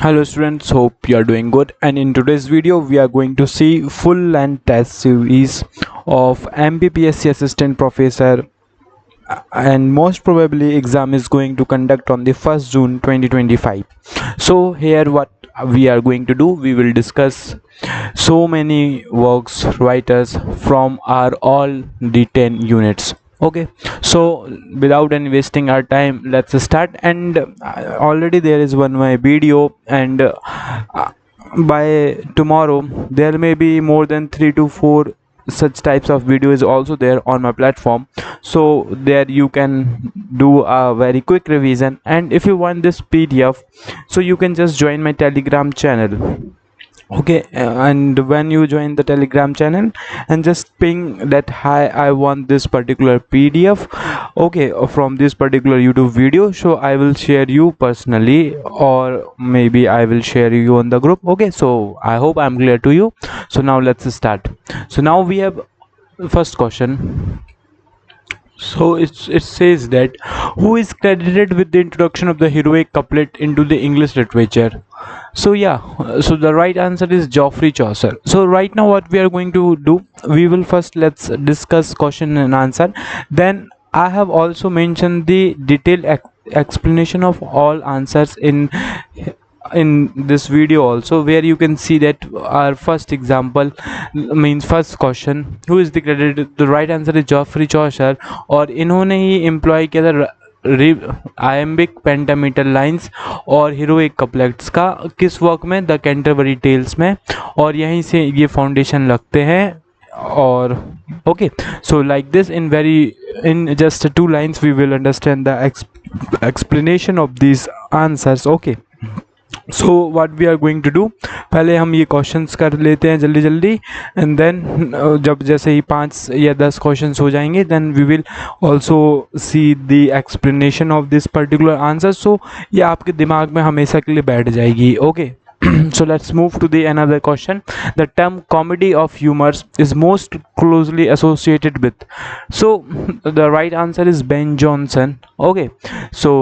Hello students, hope you are doing good, and in today's video we are going to see full length test series of MPPSC assistant professor, and most probably exam is going to conduct on the 1st June 2025. So here what we are going to do, we will discuss so many works writers from our all the 10 units. Okay, so without any wasting our time, let's start. And already there is one my video, and by tomorrow there may be more than 3 to 4 such types of videos also there on my platform, so there you can do a very quick revision. And if you want this PDF, so you can just join my Telegram channel. Okay, and when you join the Telegram channel and just ping that hi, I want this particular PDF, okay, from this particular YouTube video, so I will share you personally, or maybe I will share you on the group. Okay, so I hope I'm clear to you. So now let's start. So now we have first question. So it says that who is credited with the introduction of the heroic couplet into the English literature? So yeah, so the right answer is Geoffrey Chaucer. So right now what we are going to do, we will first let's discuss question and answer. Then I have also mentioned the detailed explanation of all answers in this video also, where you can see that our first example means first question, who is the credited, the right answer is Geoffrey Chaucer, और इन्होंने ही employ किया था iambic pentameter lines और heroic couplets का किस work में, the Canterbury tales में, और यहीं से ये फाउंडेशन लगते हैं. Or okay, so like this, in just 2 lines we will understand the explanation of these answers. Okay, so what we are going to do, पहले हम ये क्वेश्चंस कर लेते हैं जल्दी जल्दी, एंड देन जब जैसे ही 5 या 10 क्वेश्चंस हो जाएंगे, then we will also see the explanation of this particular answer. So ये आपके दिमाग में हमेशा के लिए बैठ जाएगी. Okay, so let's move to the another question. The term comedy of humors is most closely associated with, so the right answer is Ben Jonson. Okay, so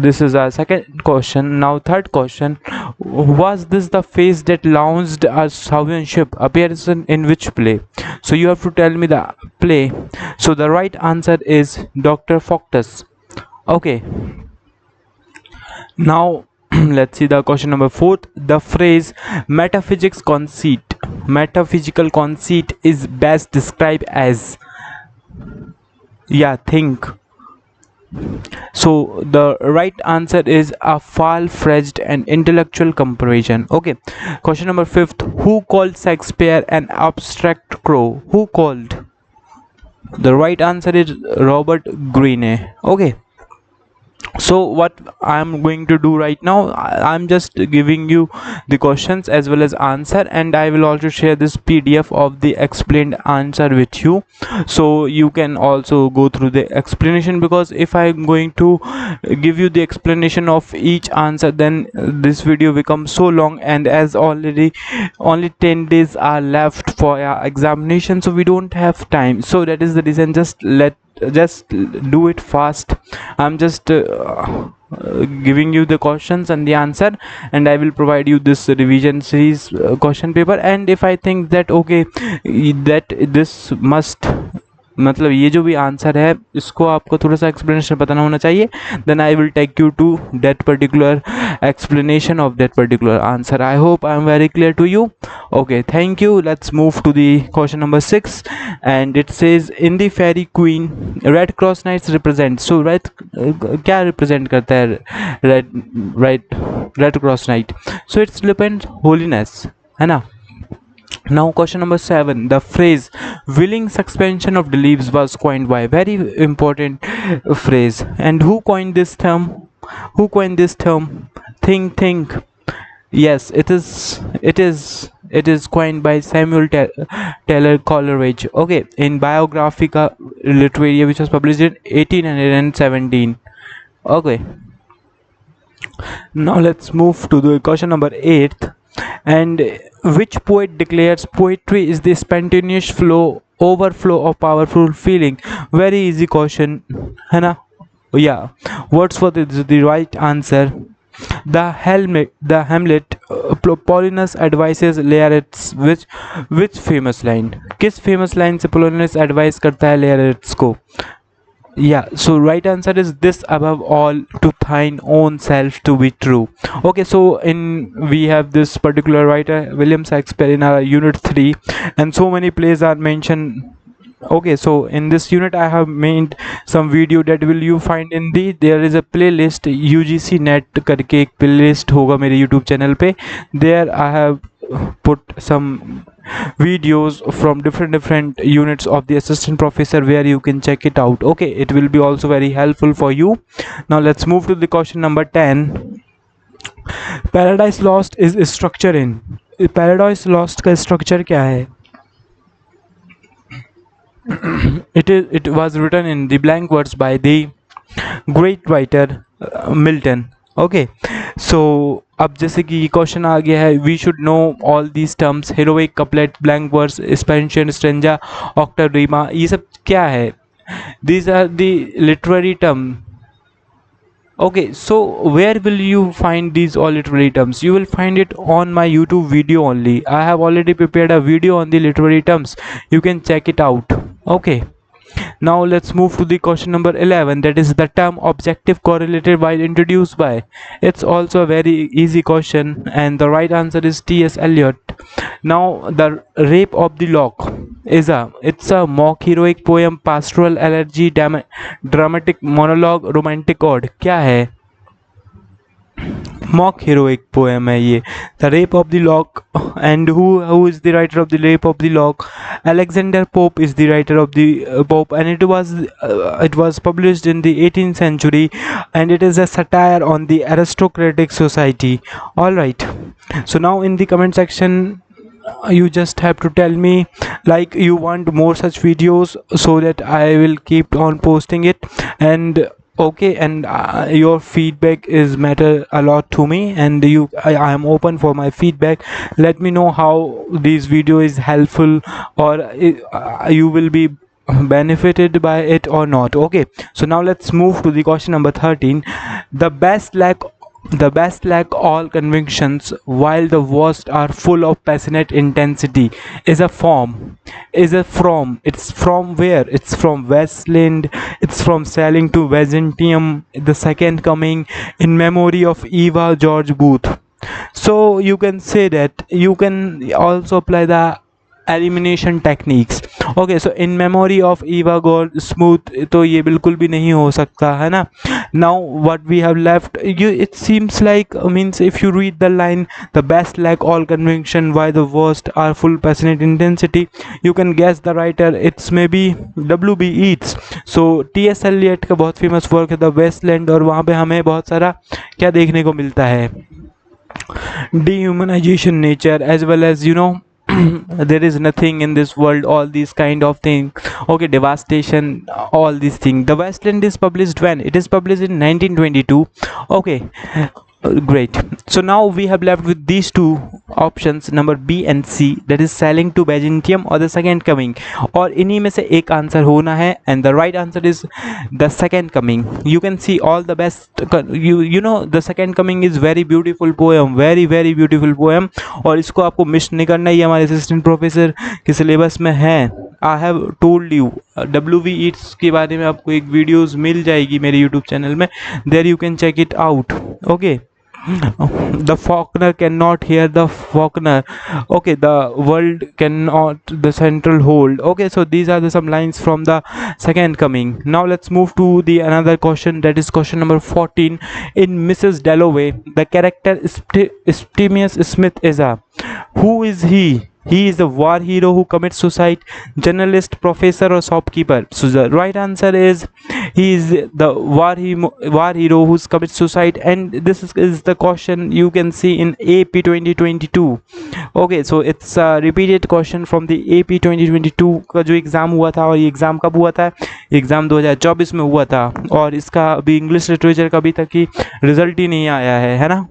this is our second question. Now third question, was this the face that launched a Southern ship appearance in which play? So you have to tell me the play. So the right answer is Dr. Faustus. Okay, now let's see the question number 4. The phrase metaphysical conceit is best described as, yeah, think. So the right answer is a far-fetched and intellectual comparison. Okay, question number 5. Who called Shakespeare an abstract crow? Who called? The right answer is Robert Greene. Okay, so what I'm going to do right now, I'm just giving you the questions as well as answer, and I will also share this PDF of the explained answer with you, so you can also go through the explanation, because if I'm going to give you the explanation of each answer, then this video becomes so long, and as already only 10 days are left for our examination, so we don't have time. So that is the reason, just do it fast. I'm just giving you the questions and the answer, and I will provide you this revision series question paper. And if I think that okay, that this must, मतलब ये जो भी answer है इसको आपको थोड़ा सा explanation पता ना होना चाहिए, then I will take you to that particular explanation of that particular answer. I hope I am very clear to you. Okay, thank you. Let's move to the question number 6, and it says in the fairy queen red cross knights represent. So red क्या represent करता है red cross knight? So it's depend holiness, है ना. Now question number 7. The phrase willing suspension of the leaves was coined by, very important phrase, and who coined this term? Think. Yes, it is coined by Samuel Taylor Coleridge. Okay, in Biographica Literaria, which was published in 1817. Okay, now let's move to the question number 8. And which poet declares poetry is the spontaneous overflow of powerful feeling? Very easy question, है ना. Yeah, Wordsworth is the right answer. The Hamlet, Pollinus advises Laertes which famous line? किस famous line से Pollinus advice करता है Laertes को? Yeah, so right answer is this above all to thine own self to be true. Okay, so we have this particular writer William Shakespeare in our unit 3, and so many plays are mentioned. Okay, so in this unit I have made some video that will you find in there is a playlist UGC net करके एक playlist होगा मेरे YouTube channel पे. There I have put some videos from different units of the assistant professor where you can check it out. Okay, it will be also very helpful for you. Now let's move to the question number 10. Paradise Lost is structure in. Paradise Lost का structure क्या है? It was written in the blank words by the great writer Milton. Okay, so अब जैसे कि question आ गया है, we should know all these terms, heroic, couplet, blank verse, expansion, stanza, ऑक्टर, रीमा, ये सब क्या है? These are the literary term. Okay, so where will you find these all literary terms? You will find it on my YouTube video only. I have already prepared a video on the literary terms. You can check it out. Okay, now let's move to the question number 11, that is the term objective correlated while introduced by. It's also a very easy question and the right answer is T.S. Eliot. Now the Rape of the Lock is it's a mock heroic poem, pastoral elegy, dramatic monologue, romantic ode. क्या है? mock heroic poem है ये. The Rape of the Lock. And who is the writer of the Rape of the Lock? Alexander Pope is the writer of the Pope, and it was published in the 18th century, and it is a satire on the aristocratic society. All right, so now in the comment section you just have to tell me like you want more such videos so that I will keep on posting it. And okay, and your feedback is matter a lot to me, and I am open for my feedback. Let me know how this video is helpful, or you will be benefited by it or not. Okay, so now let's move to the question number 13. The best lack all convictions while the worst are full of passionate intensity is a from. It's from where? It's from Westland. It's from Sailing to Byzantium, the Second Coming, In Memory of Eva George Booth. So you can say that you can also apply the elimination techniques. Okay, so in memory of ईवा गॉड स्मूथ, तो ये बिल्कुल भी नहीं हो सकता है ना. Now what we have left, it seems like means if you read the line the best lack all conviction while the worst are full passionate intensity, you can guess the writer. It's may be W.B. Yeats. So T.S. Eliot का बहुत famous work है the wasteland, और वहाँ पे हमें बहुत सारा क्या देखने को मिलता है, dehumanization nature as well as there is nothing in this world, all these kind of things. Okay, devastation, all these things. The Westland is published when? It is published in 1922. Okay, great. So now we have left with these two options, number B and C, that is Sailing to Byzantium or the Second Coming, और इन्हीं में से एक answer होना है, and the right answer is the Second Coming. You can see all the best, you know the Second Coming is very beautiful poem, very very beautiful poem, और इसको आपको मिस नहीं करना, ये हमारे असिस्टेंट प्रोफेसर के सिलेबस में है. I have told you W.B. Yeats के बारे में आपको एक वीडियोस मिल जाएगी मेरे यूट्यूब चैनल में, there you can check it out. Okay, the Faulkner cannot hear the Faulkner. Okay, the world cannot the central hold. Okay, so these are some lines from the Second Coming. Now let's move to the another question, that is question number 14. In Mrs. Dalloway, the character Septimus Smith is who is he? He is a war hero who commits suicide, journalist, professor, or shopkeeper. So the right answer is he is the war hero who commits suicide, and this is the question you can see in AP 2022. Okay, so it's a repeated question from the AP 2022 का जो exam हुआ था, और ये exam कब हुआ था? Exam 2024 में हुआ था, और इसका अभी इंग्लिश लिटरेचर का अभी तक ही रिजल्ट ही नहीं आया है ना.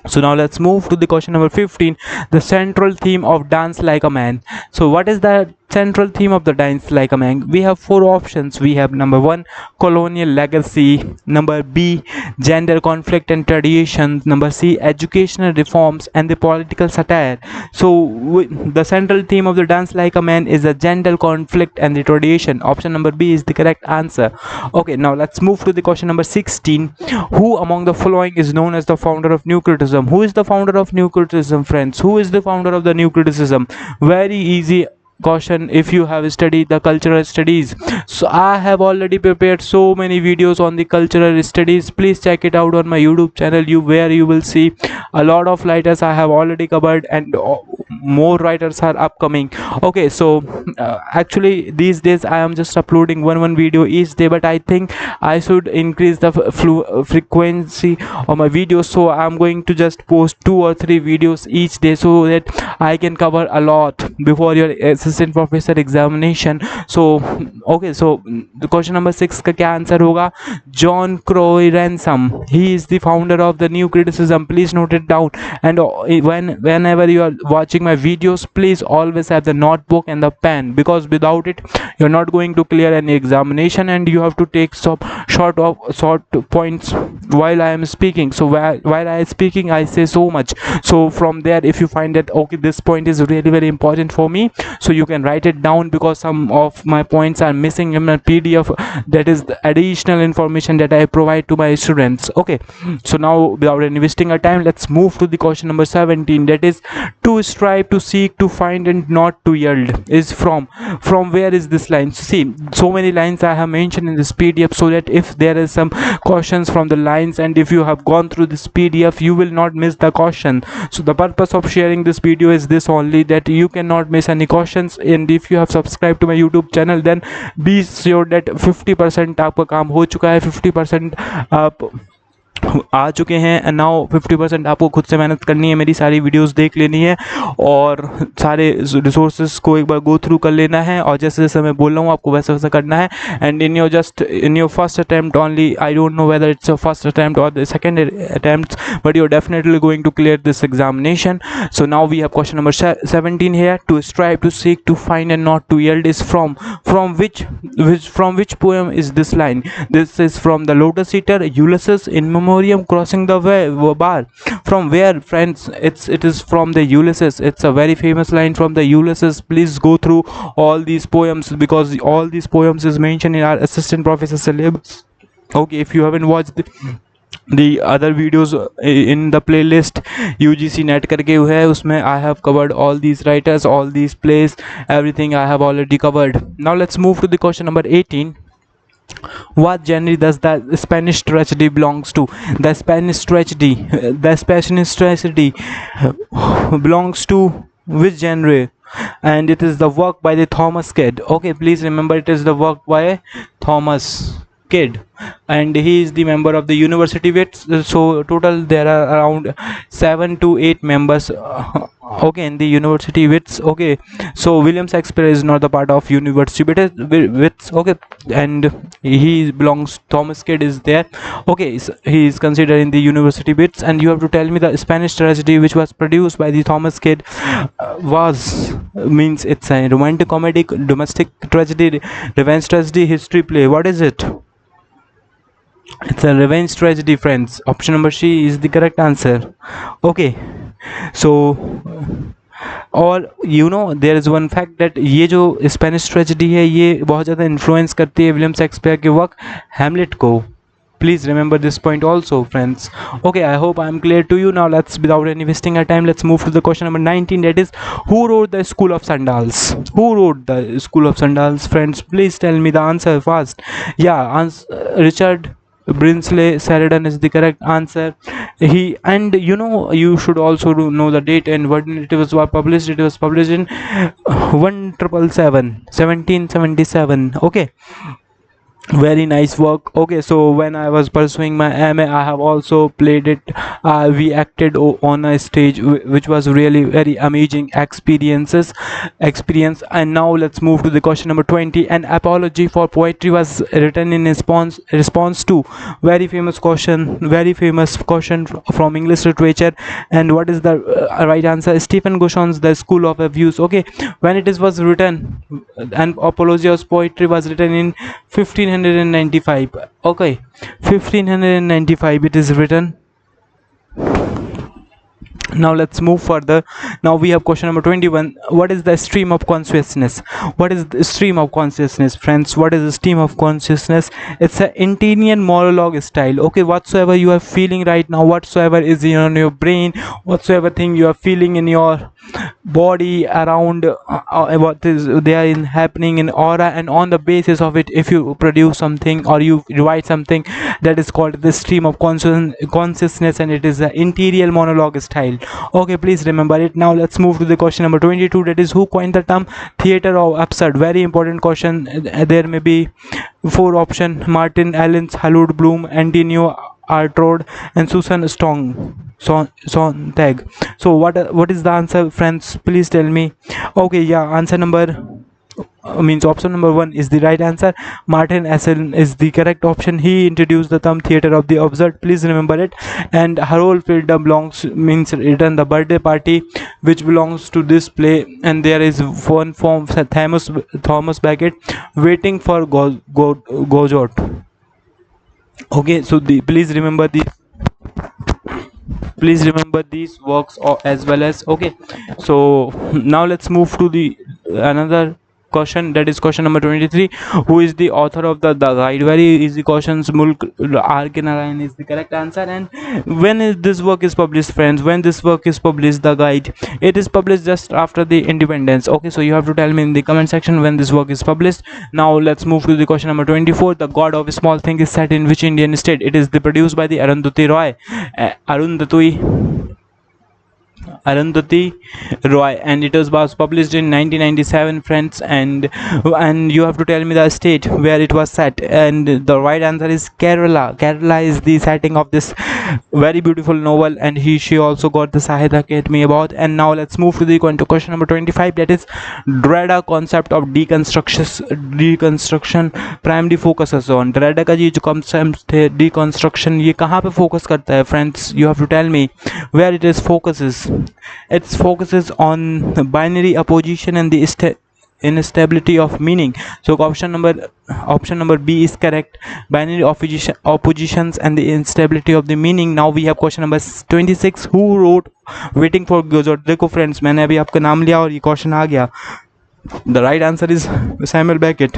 So now let's move to the question number 15, the central theme of Dance Like a Man. So what is the central theme of the Dance Like a Man? We have four options. We have number one, colonial legacy, number B, gender conflict and traditions, number C, educational reforms, and the political satire. So the central theme of the Dance Like a Man is the gender conflict and the tradition. Option number B is the correct answer. Okay, now let's move to the question number 16. Who among the following is known as the founder of new criticism? Who is the founder of new criticism, friends? Who is the founder of the new criticism? Very easy caution if you have studied the cultural studies. So I have already prepared so many videos on the cultural studies. Please check it out on my YouTube channel, where you will see a lot of writers I have already covered, and more writers are upcoming. Okay, so actually these days I am just uploading one video each day, but I think I should increase the frequency of my videos, so I'm going to just post 2 or 3 videos each day so that I can cover a lot before your assistant professor examination. So okay, so the question number 6 का क्या answer होगा? John Croy Ransom, he is the founder of the new criticism. Please note it down, and whenever you are watching my videos, please always have the notebook and the pen, because without it you're not going to clear any examination, and you have to take some short points while I am speaking. So while I am speaking I say so much, so from there if you find that okay, this point is really very important for me, so you can write it down, because some of my points are missing in my PDF. That is the additional information that I provide to my students. Okay, so now without any wasting our time, let's move to the question number 17. That is, to strive, to seek, to find, and not to yield is from where is this line? See, so many lines I have mentioned in this PDF, so that if there is some questions from the lines, and if you have gone through this PDF, you will not miss the question. So the purpose of sharing this video is this only, that you cannot miss any questions. And if you have subscribed to my YouTube channel, then be sure that 50% आपका काम हो चुका है, 50% आप आ चुके हैं, and now 50% आपको खुद से मेहनत करनी है, मेरी सारी वीडियोस देख लेनी है और सारे रिसोर्सेज को एक बार गो थ्रू कर लेना है, और जैसे जैसे मैं बोल रहा हूँ आपको वैसा वैसा करना है. And in your first attempt only, I don't know whether it's your first attempt or the second attempt, but you are definitely going to clear this examination. So now we have question number 17 here. To strive, to seek, to find, and not to yield is from which poem is this line? This is from the Lotus Eater, Ulysses, In Memoriam, Crossing the Bar. From where, friends? It is from the Ulysses. It's a very famous line from the Ulysses. Please go through all these poems, because all these poems is mentioned in our assistant professor syllabus. Okay, if you haven't watched the other videos in the playlist UGC net करके है, उसमें I have covered all these writers, all these plays, everything I have already covered. Now let's move to the question number 18. What genre does the Spanish tragedy belongs to? The Spanish tragedy belongs to which genre? And it is the work by the Thomas Kidd. Okay, please remember, it is the work by Thomas Kidd, and he is the member of the university wits. So total there are around 7 to 8 members okay, in the university wits. Okay, so William Shakespeare is not the part of university wits. Okay, and he belongs, Thomas Kidd is there. Okay, so he is considered in the university wits, and you have to tell me the Spanish tragedy which was produced by the Thomas Kidd means it's a romantic comedy, domestic tragedy, revenge tragedy, history play. What is it? It's a revenge tragedy, friends. Option number C is the correct answer. Okay, so और you know there is one fact that ये जो Spanish tragedy है ये बहुत ज़्यादा influence करती है William Shakespeare के वर्क हैमलेट को. Please remember this point also, friends. Okay, I hope I am clear to you. Now let's, without any wasting our time, let's move to the question number 19. That is, who wrote the School of Sandals? Who wrote the School of Sandals, friends? Please tell me the answer fast. Yeah, Richard Brinsley Sheridan is the correct answer. He, and you know, you should also know the date and when it was published. It was published in 1777. Okay, Very nice work. Okay, so when I was pursuing my MA, I have also played it. We acted on a stage, which was really very amazing experience. And now let's move to the question number 20. An apology for poetry was written in response to very famous question from English literature. And what is the right answer? Stephen Goshan's The School of Abuse. Okay, when it is was written, an apology of poetry was written in 1595. Okay, 1595 it is written. Now let's move further. Now we have question number 21. What is the stream of consciousness? What is the stream of consciousness, friends? What is the stream of consciousness? It's an internal monologue style. Okay, whatsoever you are feeling right now, whatsoever is in your brain, whatsoever thing you are feeling in your body around, what is there in happening in aura, and on the basis of it, if you produce something or you write something, that is called the stream of consciousness, and it is the interior monologue style. Okay, please remember it. Now let's move to the question number 22. That is, who coined the term theater of absurd? Very important question. There may be four options: Martin Allen, Harold Bloom, Antonio Artaud, and Susan Sontag. So what is the answer, friends? Please tell me. Okay, yeah, answer number means option number one is the right answer. Martin Asselin is the correct option. He introduced the term theater of the absurd. Please remember it. And Harold Filter belongs means written the birthday party, which belongs to this play. And there is one form Thomas Becket, waiting for Gojot. Okay, so please remember these works as well as. Okay, so now let's move to the another question, that is question number 23. Who is the author of the guide? Very easy questions. Mulk R.K. Narayan is the correct answer. And when is this work is published, friends? When this work is published, the guide, it is published just after the independence. Okay, so you have to tell me in the comment section when this work is published. Now let's move to the question number 24. The God of Small Thing is set in which Indian state? It is produced by the Arundhati Roy, and it was published in 1997, friends. And you have to tell me the state where it was set, and the right answer is Kerala. Kerala is the setting of this very beautiful novel, and she also got the Sahitya Academy Award. And now let's move to the question number 25. That is, Dreda concept of deconstruction primarily focuses on. Dreda का ये जो concept है deconstruction, ये कहाँ पे focus करता है, friends? You have to tell me where it is focuses. It focuses on binary opposition and the instability of meaning. So option number B is correct. Binary oppositions and the instability of the meaning. Now we have question number 26. Who wrote Waiting for Godot? देखो friends, मैंने अभी आपका नाम लिया और ये question आ गया. The right answer is Samuel Beckett.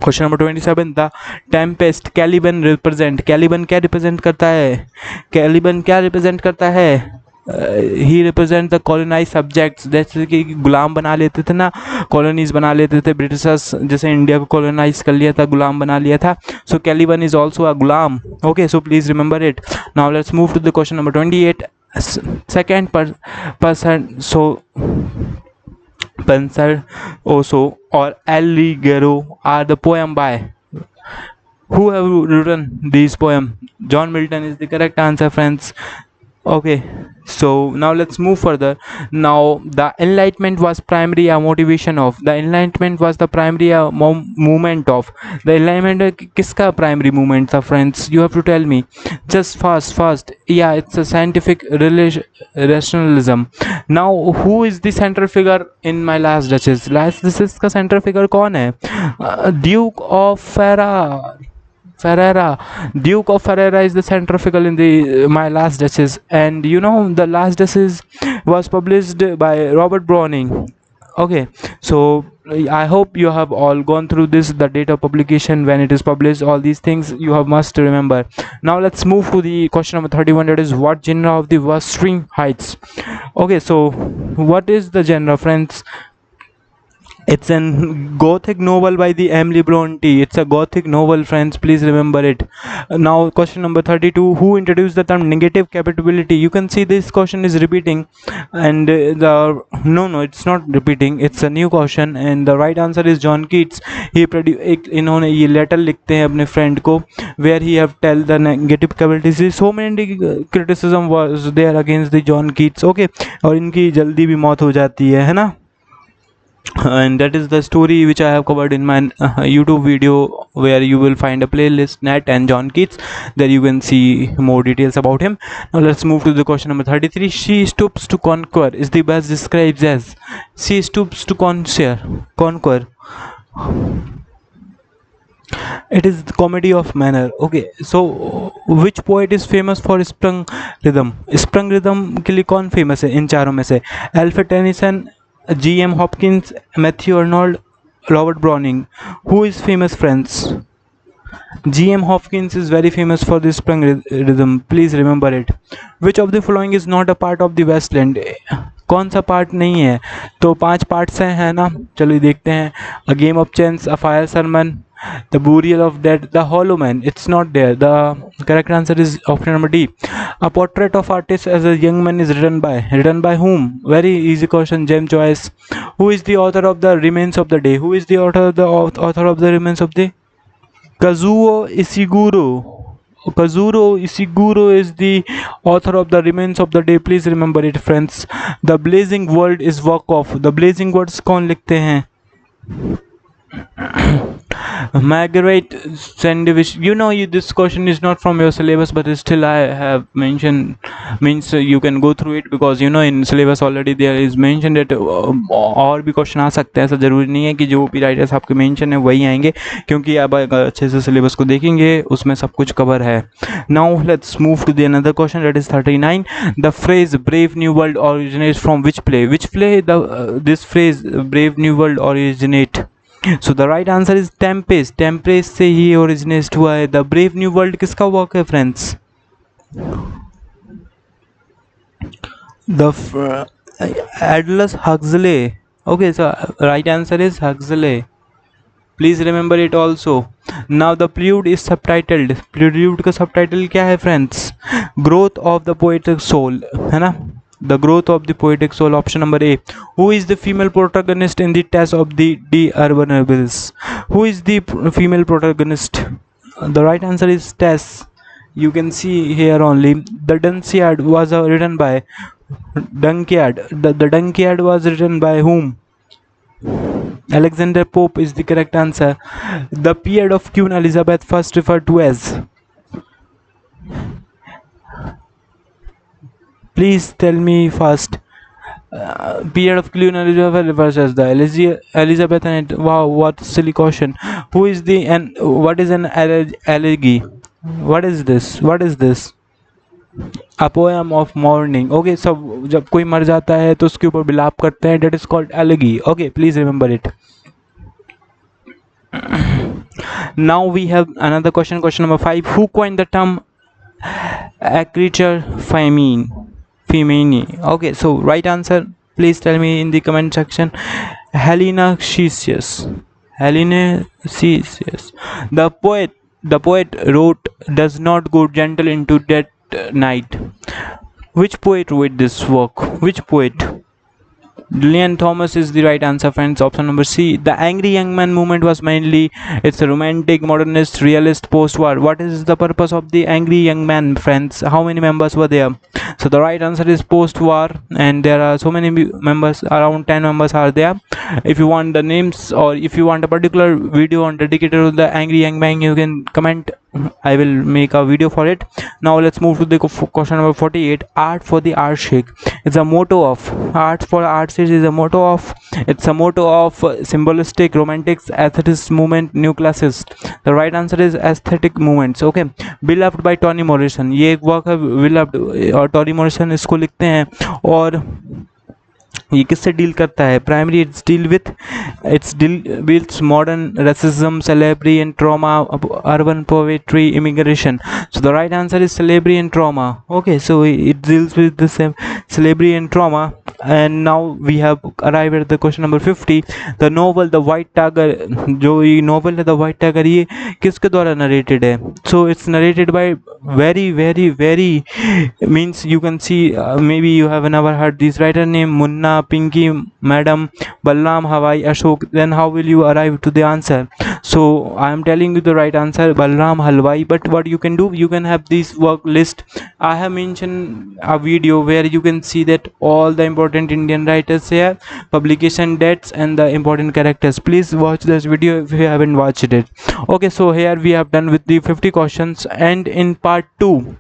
Question number 27. The Tempest Caliban represent. Caliban क्या represent करता है? Caliban क्या represent करता है? ही रिप्रेजेंट द कॉलोनाइज सब्जेक्ट्स. जैसे कि गुलाम बना लेते थे ना, कॉलोनीज बना लेते थे ब्रिटिशर्स, जैसे इंडिया को कॉलोनाइज कर लिया था, गुलाम बना लिया था. So Caliban is also a गुलाम. Okay, so please remember it. Now let's move to the question number 28. Second person so Pensar Oso or El Ligero are the poem by. Who have written these poems? John Milton is the correct answer, friends. Okay, so now let's move further. Now the enlightenment was primary motivation of. The enlightenment was the primary movement of. The enlightenment kiska primary movement tha, friends? You have to tell me. Just fast. Yeah, it's a scientific rationalism. Now who is the central figure in My Last Duchess? Last Duchess का central figure कौन है? Duke of Ferrara. Duke of Ferrara is the central figure in the My Last Duchess. And you know, The Last Duchess was published by Robert Browning. Okay, so I hope you have all gone through this, the date of publication, when it is published, all these things you have must remember. Now let's move to the question number 31. That is, what genre of the Wuthering Heights? Okay, so what is the genre, friends? It's an gothic novel by the Emily Bronte. It's a gothic novel, friends, please remember it. Now question number 32, who introduced the term negative capability? You can see this question is repeating, and the no, it's not repeating, it's a new question, and the right answer is John Keats. he एक इन्होंने ये letter लिखते हैं अपने friend को, where he have tell the negative capabilities. So many criticism was there against the John Keats. Okay, और इनकी जल्दी भी मौत हो जाती है ना. And that is the story which I have covered in my YouTube video, where you will find a playlist Nat and John Keats. There you can see more details about him. Now let's move to the question number 33. She stoops to conquer is the best described as. She stoops to conquer. It is the comedy of manner. Okay, so which poet is famous for sprung rhythm? Sprung rhythm के लिए कौन famous है इन चारों में से? Alfred Tennyson, G.M. Hopkins, Matthew Arnold, Robert Browning. Who is famous, friends? G.M. Hopkins is very famous for this sprung rhythm. Please remember it. Which of the following is not a part of the Westland? कौन सा part नहीं है? तो 5 parts हैं, है ना. चलो देखते हैं. A Game of Chance, A Fire Sermon, The Burial of Dead, The Hollow Man. It's not there. The correct answer is option number D. A Portrait of Artist as a Young Man is written by whom? Very easy question, James Joyce. Who is the author of The Remains of the Day? Who is the author of The Remains of the Day? Kazuo Ishiguro. Kazuo Ishiguro is the author of The Remains of the Day. Please remember it, friends. The Blazing World is work of. The Blazing Words कौन लिखते हैं? Margaret Sandwich. You know, this question is not from your syllabus, but still I have mentioned, means you can go through it, because you know in syllabus already there is mentioned that और भी question आ सकते हैं. ऐसा जरूरी नहीं है कि जो भी राइटर्स आपके मेंशन है वही आएंगे, क्योंकि आप अच्छे से सिलेबस को देखेंगे उसमें सब कुछ कवर है. Now let's move to the another question, that is 39. The phrase Brave New World originates from which play? Which play this phrase Brave New World originate? So the right answer is Tempest. Tempest से ही originate हुआ है. The Brave New World किसका work है, friends? The Aldous Huxley. Okay, so right answer is Huxley. Please remember it also. Now the prelude is subtitled. Prelude का subtitle क्या है, friends? Growth of the Poetic Soul, है ना? The Growth of the Poetic Soul, option number A. Who is the female protagonist in the Tales of the Urban Rebels? Who is the female protagonist? The right answer is Tess. You can see here only. The Dunciad was written by Dunciad. The Dunciad was written by whom? Alexander Pope is the correct answer. The period of Queen Elizabeth first referred to as. Please tell me first. Period of Queen Elizabeth refers as the Elizabeth and wow, what silly question. Who is the and what is an elegy? What is this? What is this? A poem of mourning. Okay, so जब कोई मर जाता है तो उसके ऊपर विलाप करते हैं. That is called elegy. Okay, please remember it. Now we have another question. Question number 5. Who coined the term creature femini? Okay, so right answer, please tell me in the comment section. Helena Cesius. The poet wrote, "Does not go gentle into that night." Which poet wrote this work? Which poet? Lillian Thomas is the right answer, friends. Option number C. The Angry Young Man movement was mainly, it's a romantic, modernist, realist, post-war. What is the purpose of the Angry Young Man, friends? How many members were there? So the right answer is post-war, and there are so many members, around 10 members are there. If you want the names, or if you want a particular video on dedicated to the Angry Young Man, you can comment. I will make a video for it. Now let's move to the question number 48. Art for the art's sake is a motto of. Art for art's sake is a motto of. It's a motto of symbolistic, romantics, aesthetic movement, neoclassicist. The right answer is aesthetic movements. Okay. Beloved by Toni Morrison. ये एक work है Beloved, और Toni Morrison इसको लिखते हैं. और ये किससे डील करता है? Primary it's deal with modern racism, slavery and trauma, urban poetry, immigration. So the right answer is slavery and trauma. Okay, so it deals with the same slavery and trauma. and now we have arrived at the question number 50. The novel The White Tiger, जो ये novel है The White Tiger, ये किसके द्वारा narrated है? So it's narrated by very means you can see, maybe you have never heard this writer name, Munna, Pinky, Madam, Balram, Hawaii, Ashok. Then how will you arrive to the answer? So I am telling you the right answer, Balram Halwai. But what you can do, you can have this work list. I have mentioned a video where you can see that all the important Indian writers here, publication dates and the important characters. Please watch this video if you haven't watched it. Okay, so here we have done with the 50 questions, and in part 2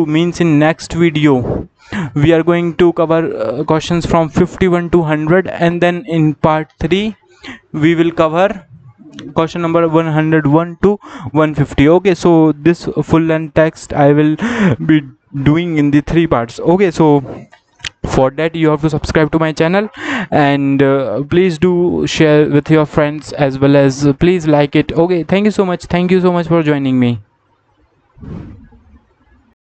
means in next video we are going to cover questions from 51 to 100, and then in part 3 we will cover question number 101 to 150. Okay, so this full length text I will be doing in the 3 parts. Okay, so for that you have to subscribe to my channel, and please do share with your friends as well as please like it. Okay, thank you so much for joining me.